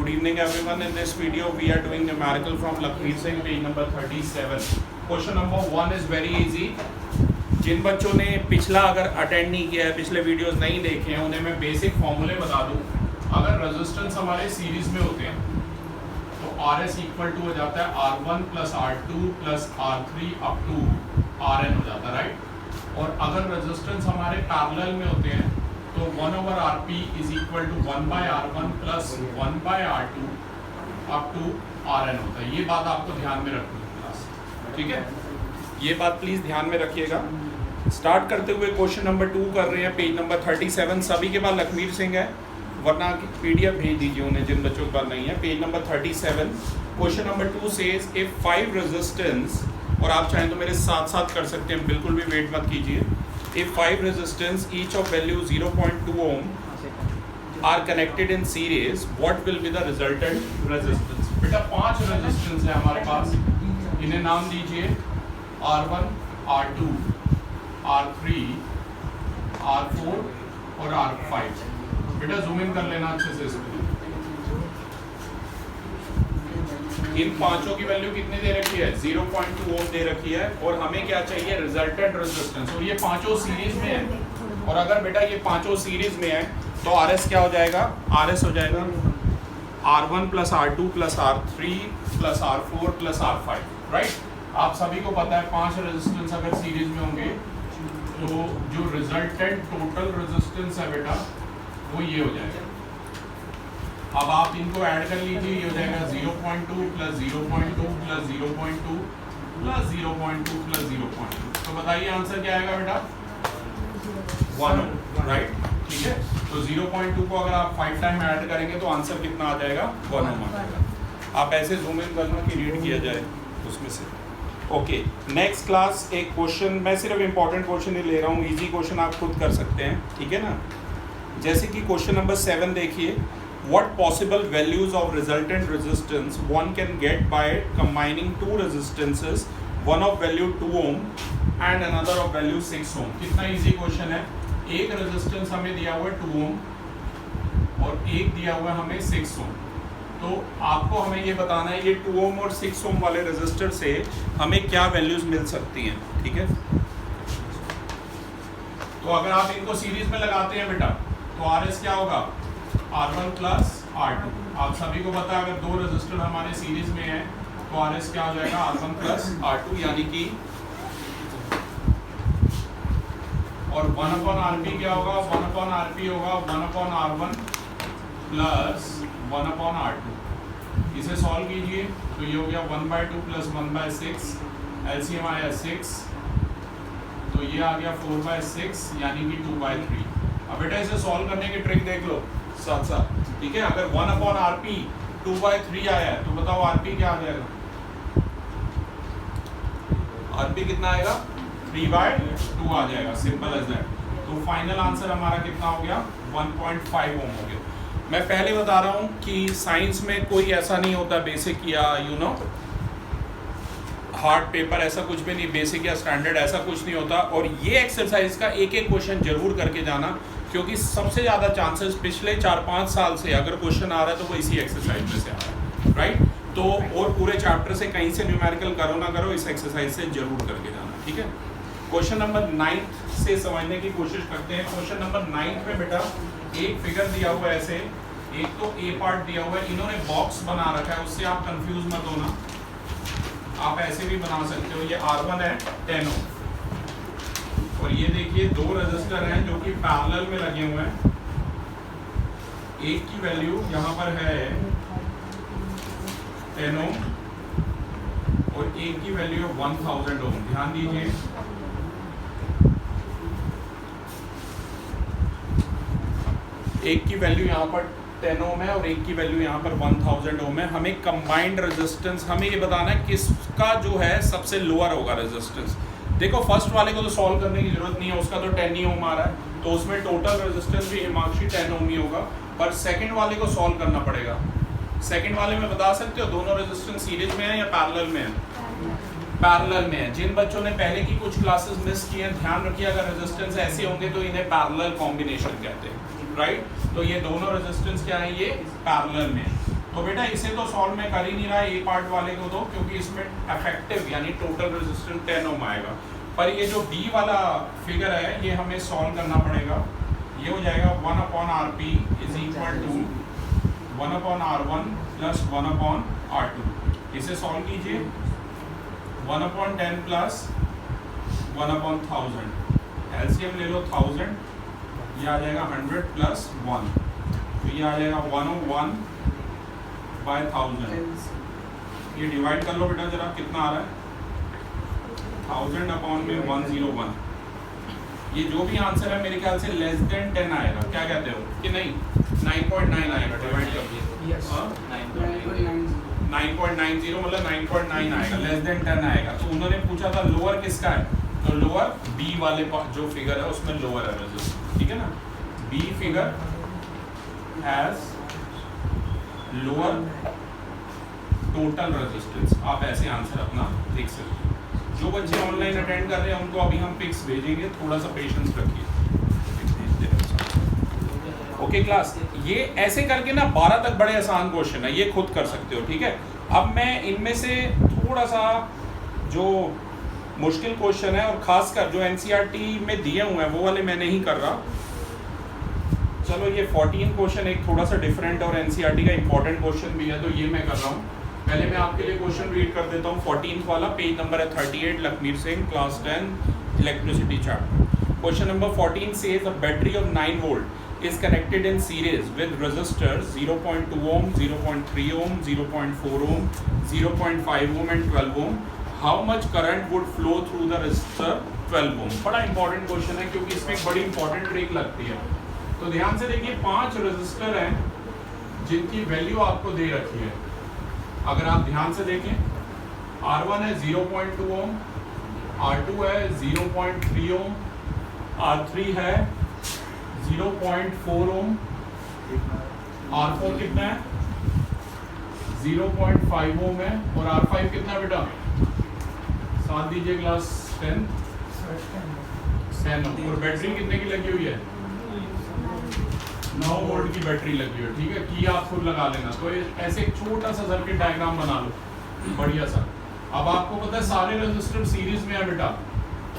Good evening everyone. In this video we are doing numerical from Lakhbir Singh, page number 37. Question number 1 is very easy. जिन बच्चों ने पिछला अगर attend नहीं किया है, पिछले वीडियोस नहीं देखे हैं, उन्हें मैं बेसिक फॉर्मूले बता दूं. अगर रेजिस्टेंस हमारे सीरीज में होते हैं तो RS इक्वल टू हो जाता है R1 plus R2 plus R3 up to RN हो जाता है, राइट. और अगर रेजिस्टेंस हमारे पैरेलल में होते हैं तो 1/Rp is equal to 1/R1 plus 1/R2 up to Rn होता है. ये बात आपको ध्यान में रखनी है क्लास, ठीक है. ये बात प्लीज़ ध्यान में रखिएगा. स्टार्ट करते हुए क्वेश्चन नंबर 2 कर रहे हैं, पेज नंबर 37. सभी के पास लखमीर सिंह है, वरना PDF भेज दीजिए उन्हें जिन बच्चों के पास नहीं है. Page number 37. Question number 2 says if 5 resistance, और आप चाहें तो मेरे साथ साथ कर सकते हैं, बिल्कुल भी वेट मत कीजिए. If 5 resistance each of value 0.2 ohm are connected in series, what will be the resultant resistance? बेटा 5 रेजिस्टेंस है हमारे पास, इन्हें नाम दीजिए R1, R2, R3, R4 और R5. बेटा जूम इन कर लेना अच्छे से इसमें. इन पांचों की वैल्यू कितनी दे रखी है? 0.2 ओम दे रखी है. और हमें क्या चाहिए? Resultant resistance. और ये पांचों सीरीज में है. और अगर बेटा ये पांचों सीरीज में है तो RS क्या हो जाएगा? RS हो जाएगा R1 plus R2 plus R3 plus R4 plus R5, right. आप सभी को पता है 5 रेजिस्टेंस अगर सीरीज में होंगे तो जो रिजल्टेंट टोटल रेजिस्टेंस है बेटा वो ये हो जाएगा. अब आप इनको ऐड कर लीजिए, ये हो जाएगा 0.2 प्लस 0.2 प्लस 0.2 प्लस 0.2 प्लस 0.2. तो बताइए आंसर क्या आएगा बेटा? 1 ओम, राइट. ठीक है. तो 0.2 को अगर आप 5 टाइम ऐड करेंगे तो आंसर कितना आ जाएगा? 1 ओम आ जाएगा. आप ऐसे जूम इन करना कि रीड किया जाए उसमें से. ओके, नेक्स्ट क्लास एक क्वेश्चन, मैं सिर्फ इंपॉर्टेंट क्वेश्चन ही ले रहा हूँ, इजी क्वेश्चन आप खुद कर सकते हैं, ठीक है ना. जैसे कि क्वेश्चन नंबर 7 देखिए. What possible values of resultant resistance one can get by combining two resistances, one of value 2 ohm and another of value 6 ohm? कितना इजी क्वेश्चन है. एक रेजिस्टेंस हमें दिया हुआ है 2 ohm और एक दिया हुआ है हमें 6 ohm. तो आपको हमें ये बताना है ये 2 ohm और 6 ohm वाले रेजिस्टर से हमें क्या वैल्यूज मिल सकती हैं, ठीक है. तो अगर आप इनको सीरीज में लगाते हैं बेटा तो RS क्या होगा? R1 plus R2. आप सभी को पता है अगर दो रेजिस्टर हमारे सीरीज में है तो RS क्या हो जाएगा? R1 प्लस R2, यानी कि और 1/RP क्या होगा? 1/RP होगा 1/R1 प्लस 1/R2. इसे सॉल्व कीजिए तो ये हो गया 1/2 प्लस 1/6. LCM आया 6, तो ये आ गया 4/6 यानी कि 2/3. अब बेटा इसे सॉल्व करने की ट्रिक देख लो साथ साथ, ठीक है. अगर 1/RP 2/3 आया है तो बताओ RP क्या आ जाएगा? RP कितना आएगा? 3/2 आ जाएगा. Simple as that. तो फाइनल आंसर हमारा कितना हो गया? 1.5 ओम हो गया. मैं पहले बता रहा हूँ कि साइंस में कोई ऐसा नहीं होता बेसिक या हार्ड पेपर, ऐसा कुछ भी नहीं. बेसिक या स्टैंडर्ड ऐसा कुछ नहीं होता. और ये एक्सरसाइज का एक एक क्वेश्चन जरूर करके जाना, क्योंकि सबसे ज़्यादा चांसेस पिछले 4-5 साल से अगर क्वेश्चन आ रहा है तो वो इसी एक्सरसाइज में से आ रहा है, राइट. तो और पूरे चैप्टर से कहीं से न्यूमेरिकल करो ना करो, इस एक्सरसाइज से जरूर करके जाना, ठीक है. क्वेश्चन नंबर 9 से समझने की कोशिश करते हैं. क्वेश्चन नंबर 9 में बेटा एक फिगर दिया हुआ है ऐसे, एक तो ए पार्ट दिया हुआ है, इन्होंने बॉक्स बना रखा है, उससे आप कंफ्यूज मत होना. आप ऐसे भी बना सकते हो. ये R1 है 10 ओम और ये देखिए दो रजिस्टर हैं जो कि पैरेलल में लगे हुए हैं. एक की वैल्यू यहाँ पर है 10 ओम और एक की वैल्यू 1000 ओम. ध्यान दीजिए. एक की वैल्यू यहाँ पर 10 ओम है और एक की वैल्यू यहाँ पर 1000 ओम है. हमें कंबाइंड रेजिस्टेंस, हमें ये बताना है किसका जो है सबसे लोअर होगा रेजिस्टेंस. देखो फर्स्ट वाले को तो सॉल्व करने की जरूरत नहीं है, उसका तो 10 ही ओम आ रहा है, तो उसमें टोटल रेजिस्टेंस भी हिमांशी 10 ओम ही होगा. पर सेकंड वाले को सॉल्व करना पड़ेगा. सेकंड वाले में बता सकते हो दोनों रेजिस्टेंस सीरीज में है या पैरेलल में है? पैरेलल में है. जिन बच्चों ने पहले की कुछ क्लासेस मिस की हैं, ध्यान रखिए अगर रेजिस्टेंस ऐसे होंगे तो इन्हें पैरेलल कॉम्बिनेशन कहते हैं, राइट. तो ये दोनों रेजिस्टेंस क्या है? ये पैरेलल में है. तो बेटा इसे तो सॉल्व मैं कर ही नहीं रहा ए पार्ट वाले को, तो क्योंकि इसमें इफेक्टिव यानी टोटल रेजिस्टेंस 10 ओम आएगा, पर ये जो बी वाला फिगर है ये हमें सॉल्व करना पड़ेगा। ये हो जाएगा 1/RP is equal to 1/R1 plus 1/R2। इसे सॉल्व कीजिए, 1/10 प्लस 1/1000, एलसीएम ले लो 1000, ये आ जाएगा 100 प्लस 1, तो ये आ जाएगा 101/1000। ये डिवाइड कर लो बेटा जरा, कितना आ रहा है 1000/101। ये जो भी आंसर है मेरे ख्याल से लेस देन 10 आएगा, क्या कहते हो कि नहीं? 9.9 आएगा, डिवाइड कर दिए 9.90 मतलब 9.9 आएगा, लेस देन 10 आएगा। तो उन्होंने पूछा था लोअर किसका है, तो लोअर बी वाले जो फिगर है उसमें लोअर है रेजिस्टेंस, ठीक है ना। B figure has lower total resistance, आप ऐसे आंसर अपना लिख सकते हो। जो बच्चे ऑनलाइन अटेंड कर रहे हैं उनको अभी हम पिक्स भेजेंगे, थोड़ा सा पेशेंस रखिए। ओके क्लास, ये ऐसे करके ना 12 तक बड़े आसान क्वेश्चन है, ये खुद कर सकते हो, ठीक है। अब मैं इनमें से थोड़ा सा जो मुश्किल क्वेश्चन है और खासकर जो एनसीईआरटी में दिए हुए हैं वो वाले मैं नहीं कर रहा। चलो ये 14 क्वेश्चन एक थोड़ा सा डिफरेंट और एनसीईआरटी का इंपॉर्टेंट क्वेश्चन भी है, तो ये मैं कर रहा हूँ। पहले मैं आपके लिए क्वेश्चन रीड कर देता हूँ। 14 वाला पेज नंबर है 38, Lakhmir Singh, class 10 electricity chapter. Question number 14 says a battery of 9 volt is connected in series with resistors 0.2 ohm, 0.3 ohm, 0.4 ohm, 0.5 ohm and 12 ohm. How much current would flow through the resistor 12 ohm? बड़ा important question है क्योंकि इसमें एक बड़ी important trick लगती है। तो ध्यान से देखिए, 5 रेजिस्टर हैं जिनकी वैल्यू आपको दे रखी है। अगर आप ध्यान से देखें, R1 है 0.2 ओम, R2 है 0.3 ओम, R3 है 0.4 ओम, R4 कितना है 0.5 ओम है, और R5 कितना बेटा, साथ दीजिए क्लास 10 ओम। और बैटरी कितने की लगी हुई है? 9 वोल्ट की बैटरी लगी हुई है, ठीक है। की आप खुद लगा लेना। तो ऐसे एक छोटा सा सर्किट डायग्राम बना लो, बढ़िया सा। अब आपको पता है सारे रेजिस्टर सीरीज में है बेटा,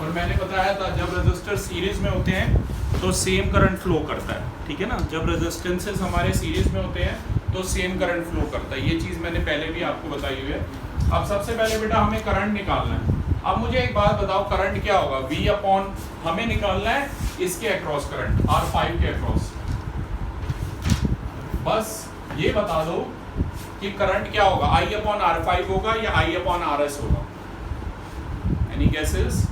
और मैंने बताया था जब रेजिस्टर सीरीज में होते हैं तो सेम करंट फ्लो करता है, ठीक है ना। जब रेजिस्टेंसेस हमारे सीरीज में होते हैं तो सेम करंट फ्लो करता है, ये चीज़ मैंने पहले भी आपको बताई हुई है। अब सबसे पहले बेटा हमें करंट निकालना है। अब मुझे एक बात बताओ, करंट क्या होगा? V/, हमें निकालना है इसके अक्रॉस करंट, R5 के अक्रॉस। बस ये बता दो कि करंट क्या होगा, I/R5 होगा या I/RS होगा? Any guesses?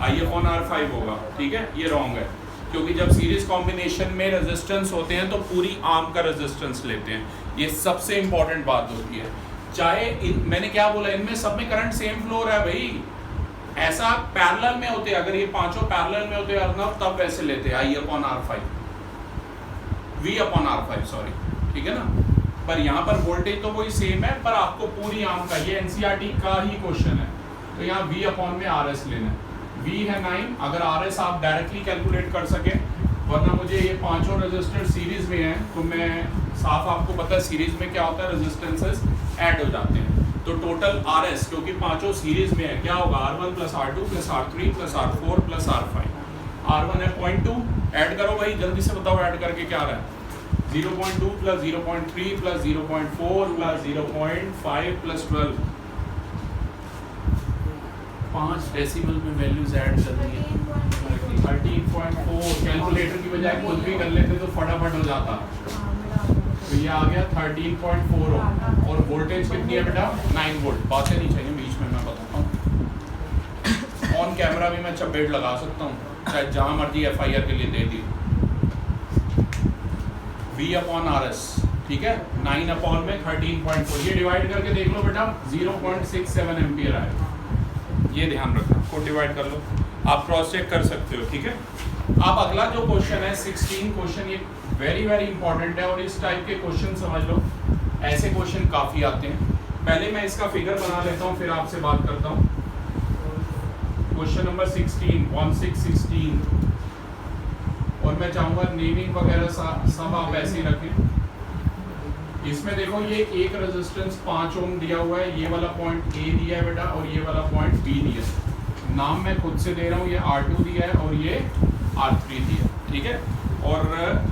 I/R5 होगा, ठीक है। ये रॉन्ग है, क्योंकि जब सीरीज कॉम्बिनेशन में रेजिस्टेंस होते हैं तो पूरी आर्म का रेजिस्टेंस लेते हैं, ये सबसे इंपॉर्टेंट बात होती है। चाहे मैंने क्या बोला, इनमें सब में करंट सेम फ्लो हो रहा है भाई। ऐसा पैरेलल में होते, अगर ये पांचों पैरेलल में होते अर्नव तब वैसे लेते I/R5, V/R5 सॉरी, ठीक है ना। पर यहाँ पर वोल्टेज तो वही सेम है, पर आपको पूरी आर्म का, ये एनसीईआरटी का ही क्वेश्चन है, तो यहाँ V/RS लेना है। V है 9, अगर RS आप डायरेक्टली कैलकुलेट कर सके, वरना मुझे ये पांचों रेजिस्टर सीरीज में हैं तो मैं साफ, आपको पता है सीरीज में क्या होता है, रेजिस्टेंसेस ऐड हो जाते हैं। तो टोटल RS क्योंकि पांचों सीरीज में है, क्या होगा, R1 plus R2 plus R3 plus R4 plus R5। R1 है 0.2, ऐड करो भाई, जल्दी से बताओ ऐड करके क्या आ रहा है। 0.2 plus 0.3 plus 0.4 plus 0.5 plus 12, 5 decimal में वैल्यूज ऐड करनी है। 13.4, कैलकुलेटर की बजाय खुद भी कर लेते तो फटाफट हो जाता। तो ये आ गया 13.4 ओम, और वोल्टेज कितनी है बेटा, 9 वोल्ट। बातें नहीं चाहिए बीच में, मैं बताता हूँ। ऑन कैमरा भी मैं चपेट लगा सकता हूँ, चाहे जहाँ मर्जी FIR के लिए दे दी। V/RS, ठीक है, 9 में 13.4, ये डिवाइड करके देख लो बेटा, 0.67 एम्पियर आएगा। ये ध्यान रखना, को डिवाइड कर लो, आप क्रॉस चेक कर सकते हो, ठीक है। अब अगला जो क्वेश्चन है 16 क्वेश्चन, ये वेरी वेरी इंपॉर्टेंट है, और इस टाइप के क्वेश्चन समझ लो, ऐसे क्वेश्चन काफ़ी आते हैं। पहले मैं इसका फिगर बना लेता हूँ, फिर आपसे बात करता हूँ। क्वेश्चन नंबर 16, और मैं चाहूँगा नेमिंग वगैरह सब आप ऐसे ही रखें। इसमें देखो ये एक रेजिस्टेंस 5 ओम दिया हुआ है, ये वाला पॉइंट ए दिया है बेटा और ये वाला पॉइंट बी दिया है। नाम मैं खुद से दे रहा हूँ, ये R2 दिया है और ये R3 दिया है, ठीक है। और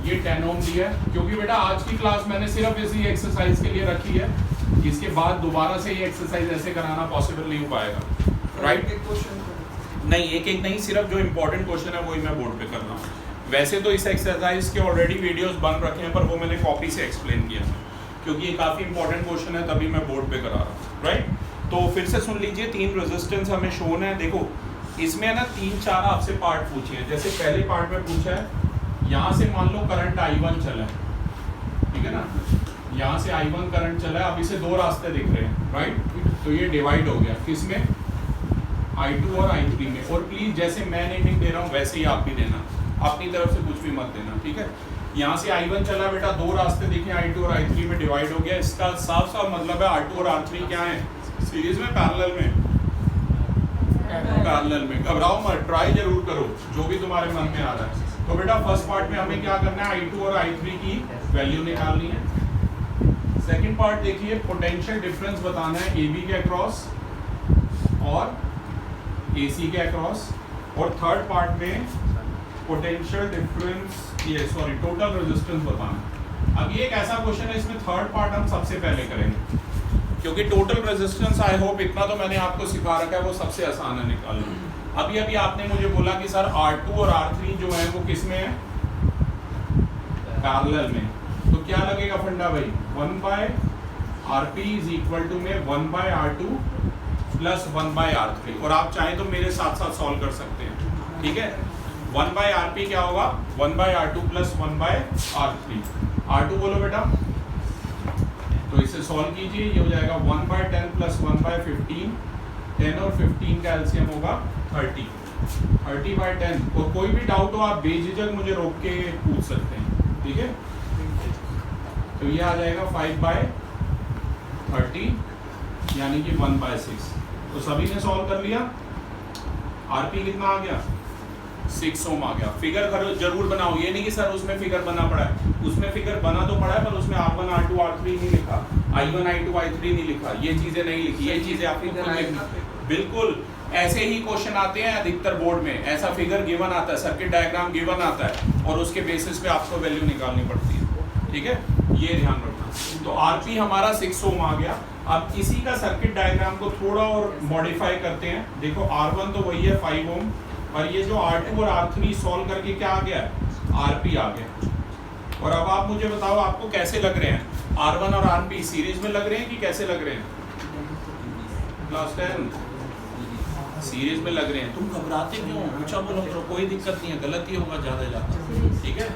ये 10 ओम दिया है, क्योंकि बेटा आज की क्लास मैंने सिर्फ इसी एक्सरसाइज के लिए रखी है, इसके बाद दोबारा से ये एक्सरसाइज ऐसे कराना पॉसिबल नहीं हो पाएगा, राइट। नहीं एक एक नहीं, सिर्फ जो इम्पोर्टेंट क्वेश्चन है वही मैं बोर्ड पे कर रहा हूँ। वैसे तो इस एक्सरसाइज के ऑलरेडी वीडियोस बन रखे हैं, पर वो मैंने कॉपी से एक्सप्लेन किया है, क्योंकि ये काफ़ी इंपॉर्टेंट क्वेश्चन है, तभी मैं बोर्ड पे करा रहा हूँ, राइट। तो फिर से सुन लीजिए, 3 रेजिस्टेंस हमें शोन है। देखो इसमें है ना 3-4 आपसे पार्ट पूछे हैं। जैसे पहले पार्ट में पूछा है, यहाँ से मान लो करंट I1 चला है, ठीक है ना, यहाँ से I1 करंट चला है। अब इसे 2 रास्ते दिख रहे हैं, राइट। तो ये डिवाइड हो गया किसमें, I2 और I3 में। और प्लीज़ जैसे मैं नहीं दे रहा हूँ वैसे ही आप भी देना, अपनी तरफ से कुछ भी मत देना, ठीक है। यहाँ से I1 चला बेटा, 2 रास्ते दिखे, I2 और I3 में डिवाइड हो गया। इसका साफ साफ मतलब है R2 और R3 क्या है, सीरीज में, पैरेलल में, पैरेलल में। घबराओ मत, ट्राई जरूर करो जो भी तुम्हारे मन में आ रहा है। तो बेटा फर्स्ट पार्ट में हमें क्या करना है, I2 और I3 की वैल्यू निकालनी है। सेकंड पार्ट देखिए, पोटेंशियल डिफरेंस बताना है AB के अक्रॉस और AC के अक्रॉस। और थर्ड पार्ट में पोटेंशियल डिफरेंस, ये सॉरी टोटल रेजिस्टेंस बताना। अब ये एक ऐसा क्वेश्चन है, इसमें थर्ड पार्ट हम सबसे पहले करेंगे, क्योंकि टोटल रेजिस्टेंस आई होप इतना तो मैंने आपको सिखा रखा है, वो सबसे आसान है निकालना। अभी आपने मुझे बोला कि सर R2 और R3 जो है वो किस में है, पैरेलल में। तो क्या लगेगा फंडा भाई, 1/RP इज इक्वल टू में 1/R2 प्लस 1/R3। और आप चाहें तो मेरे साथ साथ सॉल्व कर सकते हैं, ठीक है। 1/RP क्या होगा, 1/R2 प्लस 1/R3। R2 बोलो बेटा, तो इसे सॉल्व कीजिए, ये हो जाएगा 1/10 प्लस 1/15। 10 और 15 का एलसीएम होगा 30, 30/10। और कोई भी डाउट हो आप बेझिझक मुझे रोक के पूछ सकते हैं, ठीक है। तो ये आ जाएगा 5/30 यानी कि 1/6। तो सभी ने सॉल्व कर लिया। आरपी कितना आ गया, 6 ओम आ गया। फिगर जरूर बनाओ, ये नहीं कि सर उसमें फिगर बना पड़ा है, उसमें फिगर बना तो पड़ा है पर उसमें R1 R2 R3 नहीं लिखा, I1 I2 I3 नहीं लिखा, ये चीजें नहीं लिखी, ये चीजें आपको खुद लिखनी। बिल्कुल ऐसे ही क्वेश्चन आते हैं अधिकतर बोर्ड में, ऐसा फिगर गिवन आता है, सर्किट डायग्राम गिवन आता है और उसके बेसिस पे आपको वैल्यू निकालनी पड़ती है, ठीक है, ये ध्यान रखना। तो आरपी हमारा 6 ओम आ गया। अब इसी का सर्किट डायग्राम को थोड़ा और मॉडिफाई करते हैं। देखो R1 तो वही है 5 ओम, और ये जो R2 और R3 सॉल्व करके क्या आ गया, RP आ गया। और अब आप मुझे बताओ आपको कैसे लग रहे हैं, R1 और RP सीरीज में लग रहे हैं कि कैसे लग रहे हैं, क्लास 10 सीरीज में लग रहे हैं। तुम घबराते क्यों, ऊंचा बोलो करो, कोई दिक्कत नहीं है, गलती होगा ज़्यादा, ठीक है।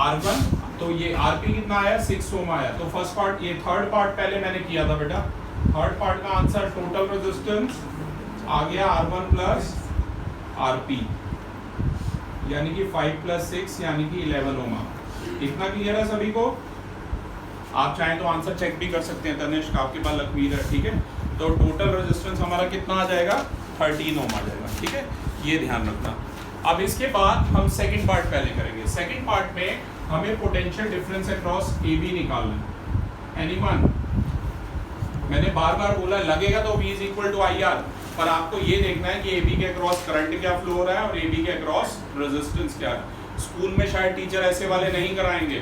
R1 तो ये RP कितना आया, 6 ओम आया। तो फर्स्ट पार्ट, ये थर्ड पार्ट पहले मैंने किया था बेटा, थर्ड पार्ट का आंसर टोटल रेजिस्टेंस आ गया R1 प्लस RP यानी कि 5 प्लस 6 यानी कि 11 ओम। इतना क्लियर है सभी को? आप चाहें तो आंसर चेक भी कर सकते हैं तनिष्क, आपके पास लकीर है, ठीक है। तो टोटल रेजिस्टेंस हमारा कितना आ जाएगा, 13 ओम आ जाएगा, ठीक है, ये ध्यान रखना। अब इसके बाद हम सेकंड पार्ट पहले करेंगे। सेकंड पार्ट में हमें पोटेंशियल डिफरेंस अक्रॉस AB निकालना है। एनीवन? मैंने बार बार बोला लगेगा तो V is equal to IR, पर आपको ये देखना है कि AB के अक्रॉस करंट क्या फ्लो हो रहा है और AB के अक्रॉस रेजिस्टेंस क्या है। स्कूल में शायद टीचर ऐसे वाले नहीं कराएंगे,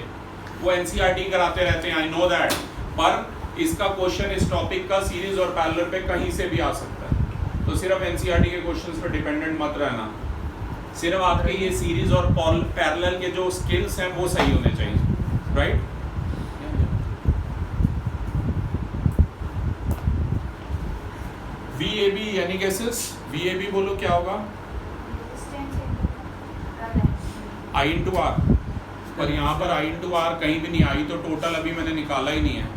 वो NCERT कराते रहते हैं, आई नो दैट, पर इसका क्वेश्चन इस टॉपिक का सीरीज और पैरेलल पे कहीं से भी आ सकता है। तो सिर्फ NCERT के क्वेश्चंस पे डिपेंडेंट मत रहना, सिर्फ आपके ये सीरीज और पैरेलल के जो स्किल्स हैं वो सही होने चाहिए, राइट। VAB यानी कैसेस, VAB बोलो क्या होगा, I इंटू R, पर यहाँ पर I इंटू R कहीं भी नहीं आई, तो टोटल अभी मैंने निकाला ही नहीं है।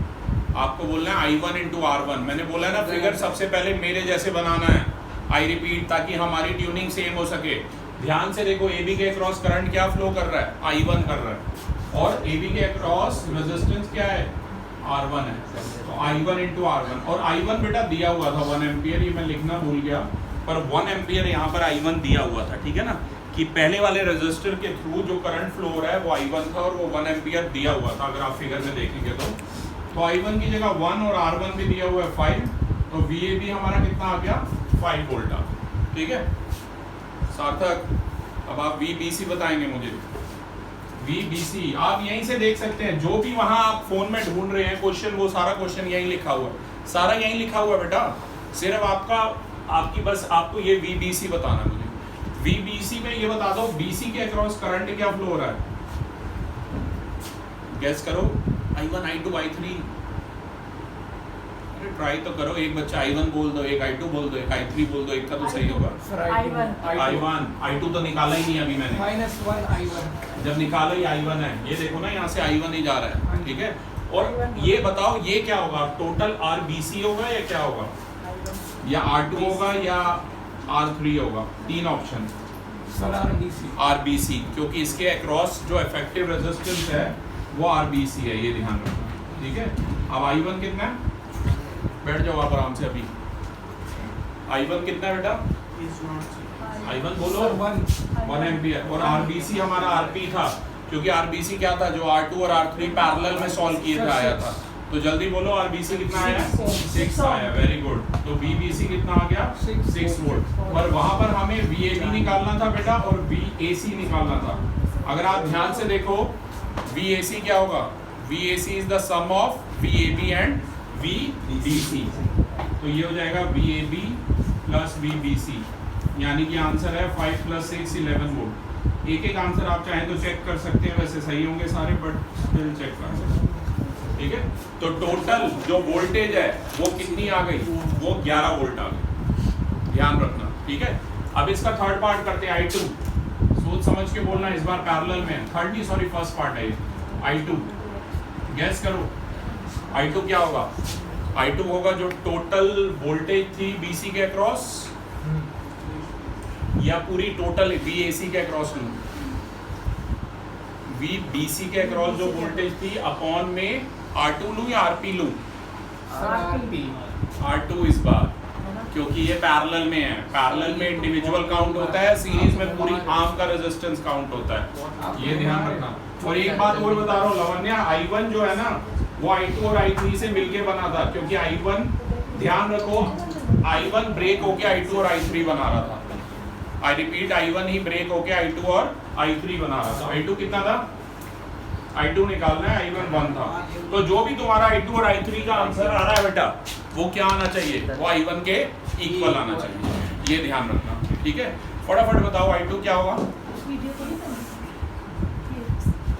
आपको बोलना है I1 इंटू R1। मैंने बोला है ना फिगर सबसे पहले मेरे जैसे बनाना है, आई रिपीट, ताकि हमारी ट्यूनिंग सेम हो सके। ध्यान से देखो, AB के अक्रॉस करंट क्या फ्लो कर रहा है, I1 कर रहा है, और AB के अक्रॉस रेजिस्टेंस क्या है, R1 है। तो I1 इंटू R1, और I1 बेटा दिया हुआ था 1 एम्पियर, ये मैं लिखना भूल गया, पर 1 एम्पियर यहाँ पर I1 दिया हुआ था, ठीक है ना, कि पहले वाले रेजिस्टर के थ्रू जो करंट फ्लो हो रहा है वो I1 था और वो 1 एम्पियर दिया हुआ था, अगर आप फिगर में देखेंगे तो। तो I1 की जगह 1 और R1 भी दिया हुआ है 5, तो VAB हमारा कितना आ गया 5 वोल्ट आ गया। ठीक है सार्थक, अब आप VBC बताएंगे मुझे। VBC आप यहीं से देख सकते हैं, जो भी वहां आप फोन में ढूंढ रहे हैं क्वेश्चन, वो सारा क्वेश्चन यहीं लिखा हुआ है, सारा यहीं लिखा हुआ है बेटा। सिर्फ आपकी बस आपको ये VBC बताना है मुझे। VBC में ये बता दो BC के अक्रॉस करंट क्या फ्लो हो रहा है, गैस करो। I1 I2 I3, अरे ट्राई तो करो। एक बच्चा I1 बोल दो, एक I2 बोल दो, एक I3 बोल दो, एक का तो सही होगा। I1 I2 तो निकाला ही नहीं अभी मैंने, -1 I1 जब निकाला ही I1 है। ये देखो ना यहाँ से I1 ही जा रहा है। ठीक है, और ये बताओ ये क्या होगा, टोटल RBC होगा या क्या होगा, या R2 होगा या R3 होगा। तीन ऑप्शन RBC, क्योंकि इसके अक्रॉस जो इफेक्टिव रेजिस्टेंस है वो RBC है, ये ध्यान रखना। ठीक है, अब I1 कितना है, बैठ जाओ आप आराम से। अभी I1 कितना है बेटा, I1 बोलो 1 एम्पियर, और RBC हमारा RP था, क्योंकि RBC क्या था, जो R2 और R3 पैरेलल में सॉल्व किए थे आया था। तो जल्दी बोलो RBC कितना आया, 6 आया। Very good. तो VBC कितना आ गया, 6 वोल्ट। और वहां पर हमें VAB निकालना था बेटा और VAC निकालना था। अगर आप ध्यान से देखो VAC क्या होगा, VAC is the sum of VAB and VBC। तो ये हो जाएगा VAB प्लस VBC, यानी कि आंसर है 5 + 6 11 वोल्ट। एक एक आंसर आप चाहें तो चेक कर सकते हैं, वैसे सही होंगे सारे, बट स्टिल चेक कर सकते हैं। ठीक है, तो टोटल जो वोल्टेज है वो कितनी आ गई, वो 11 वोल्ट आ गई, ध्यान रखना। ठीक है, अब इसका थर्ड पार्ट करते हैं I2। सोच समझ के बोलना, इस बार पैरेलल में, थर्ड नहीं सॉरी फर्स्ट पार्ट है I2। गैस करो I2 क्या होगा। I2 होगा जो टोटल वोल्टेज थी BC के अक्रॉस, या पूरी टोटल VAC के अक्रॉस लूं, VBC के अक्रॉस जो वोल्टेज थी अपॉन में R2 लूं या RP लूं, R2 इस बार, क्योंकि ये पैरेलल में है। पैरेलल में इंडिविजुअल काउंट होता है, सीरीज में पूरी आर्म का रेजिस्टेंस काउंट होता है, ये ध्यान रखना। और एक बात और बता रहा हूँ लवन्या, I1 जो है ना वो I2 और I3 से मिलके बना था, क्योंकि I1 ध्यान रखो I1 ब्रेक होके I2 और I3 बना रहा था। I repeat, I1 he break होके I2 और I3 बना रहा था। I2 कितना था, I2 निकालना है, I1 1 था। तो जो भी तुम्हारा I2 और I3 का आंसर आ रहा है बेटा, वो क्या आना चाहिए, वो I1 के इक्वल आना चाहिए, ये ध्यान रखना। ठीक है, फटाफट बताओ I2 क्या होगा।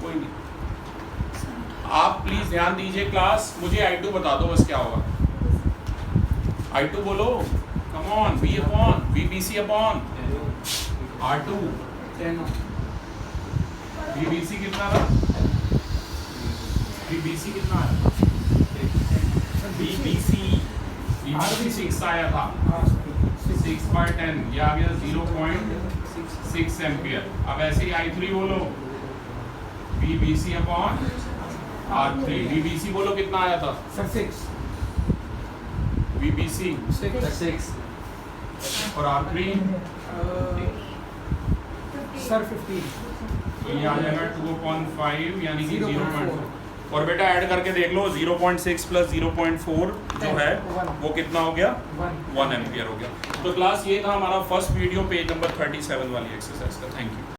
कोई नहीं, आप प्लीज ध्यान दीजिए क्लास, मुझे I2 बता दो बस क्या होगा। I2 बोलो, come on, V upon VBC upon R2। VBC कितना था, VBC कितना है, VBC 6 आया था, 6/10, ये आ गया 0.6 एम्पियर। अब ऐसे ही I3 बोलो, VBC अपॉन R3। VBC बोलो कितना आया था, 6 VBC 6 और R3 सर 15, तो ये आ जाएगा 2.5 यानी कि 0.4। और बेटा ऐड करके देख लो, 0.6 + 0.4 जो है वो कितना हो गया, 1 एम्पियर हो गया। तो क्लास ये था हमारा फर्स्ट वीडियो पेज नंबर 37 वाली एक्सरसाइज का। Thank you.